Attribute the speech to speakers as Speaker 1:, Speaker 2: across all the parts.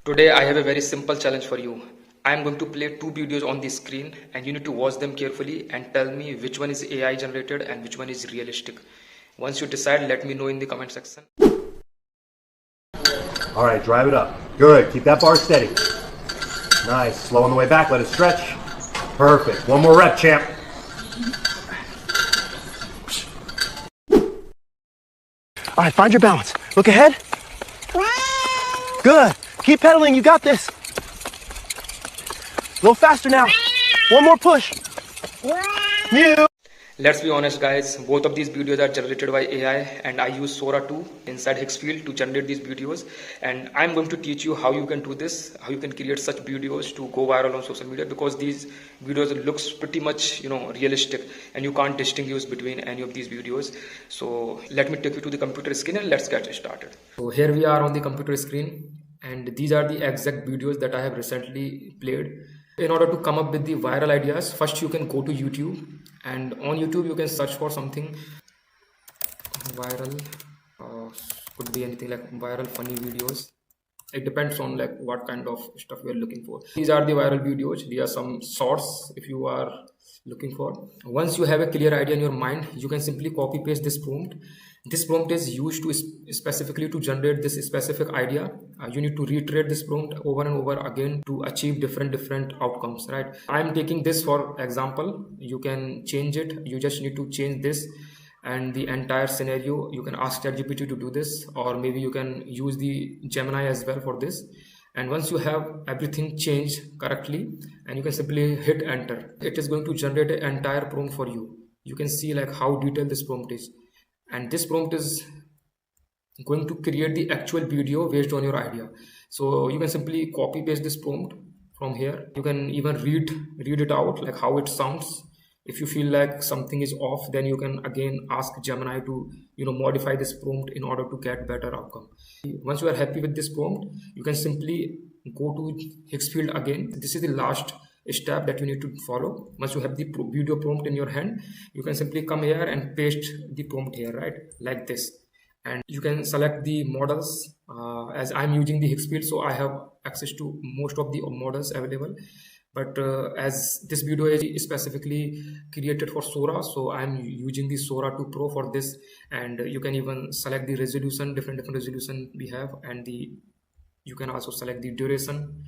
Speaker 1: Today I have a very simple challenge for you. I am going to play two videos on the screen and you need to watch them carefully and tell me which one is AI generated and which one is realistic. Once you decide, let me know in the comment section.
Speaker 2: All right, drive it up. Good, keep that bar steady. Nice, slow on the way back, let it stretch. Perfect, one more rep, champ.
Speaker 3: All right, find your balance. Look ahead. Good. Keep pedaling. You got this. A little faster now. One more push. Mew.
Speaker 1: Let's be honest guys, both of these videos are generated by AI and I use SORA 2 inside Higgsfield to generate these videos, and I'm going to teach you how you can do this, how you can create such videos to go viral on social media, because these videos looks pretty much realistic and you can't distinguish between any of these videos. So let me take you to the computer screen and let's get started. So here we are on the computer screen and these are the exact videos that I have recently played. In order to come up with the viral ideas, first you can go to YouTube, and on YouTube you can search for something viral, could be anything like viral funny videos. It depends on like what kind of stuff you are looking for. These are the viral videos. These are some shorts if you are looking for. Once you have a clear idea in your mind, you can simply copy paste this prompt. This prompt is used to specifically to generate this specific idea. You need to reiterate this prompt over and over again to achieve different outcomes, right? I'm taking this for example. You can change it. You just need to change this and the entire scenario. You can ask ChatGPT to do this, or maybe you can use the Gemini as well for this. And once you have everything changed correctly, and you can simply hit enter, it is going to generate an entire prompt for you. You can see like how detailed this prompt is, and this prompt is going to create the actual video based on your idea. So you can simply copy paste this prompt from here. You can even read it out like how it sounds. If you feel like something is off, then you can again ask Gemini to modify this prompt in order to get better outcome. Once you are happy with this prompt, you can simply go to Higgsfield again. This is the last step that you need to follow. Once you have the video prompt in your hand, you can simply come here and paste the prompt here, right, like this. And you can select the models. As I'm using the Higgsfield, so I have access to most of the models available. But as this video is specifically created for SORA, so I'm using the SORA 2 Pro for this. And you can even select the resolution, different resolution we have, and you can also select the duration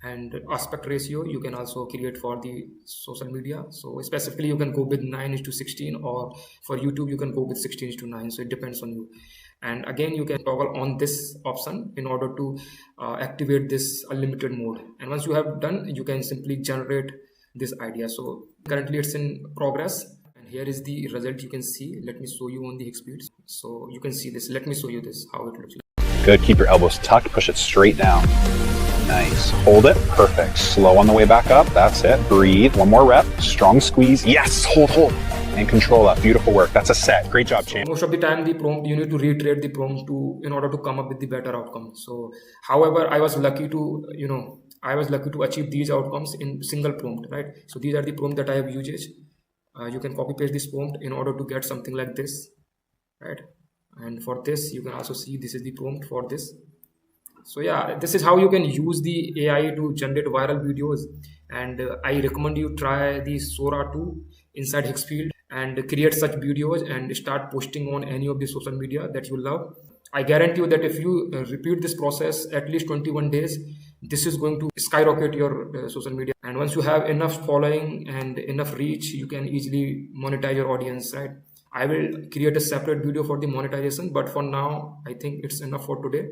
Speaker 1: and aspect ratio. You can also create for the social media. So specifically you can go with 9:16, or for YouTube you can go with 16:9. So it depends on you. And again you can toggle on this option in order to activate this unlimited mode. And once you have done, you can simply generate this idea. So currently it's in progress, and here is the result. You can see, let me show you on the Higgsfield. So you can see this. Let me show you this, how it looks like.
Speaker 4: Good, keep your elbows tucked, push it straight down. Nice, hold it, perfect. Slow on the way back up, that's it. Breathe, one more rep, strong squeeze. Yes, hold. And control up, beautiful work. That's a set. Great job, champ.
Speaker 1: Most of the time the prompt, you need to reiterate the prompt in order to come up with the better outcome. So however, I was lucky to achieve these outcomes in single prompt, right? So these are the prompt that I have used. You can copy paste this prompt in order to get something like this, right? And for this you can also see this is the prompt for this. So yeah, this is how you can use the AI to generate viral videos. And I recommend you try the SORA 2 inside Higgsfield and create such videos and start posting on any of the social media that you love. I guarantee you that if you repeat this process at least 21 days, this is going to skyrocket your social media. And once you have enough following and enough reach, you can easily monetize your audience, right? I will create a separate video for the monetization, but for now I think it's enough for today.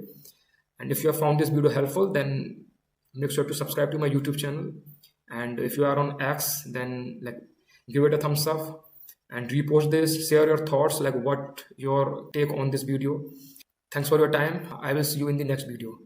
Speaker 1: And if you have found this video helpful, then make sure to subscribe to my YouTube channel. And if you are on X, then give it a thumbs up and repost this. Share your thoughts, like what your take on this video. Thanks for your time. I will see you in the next video.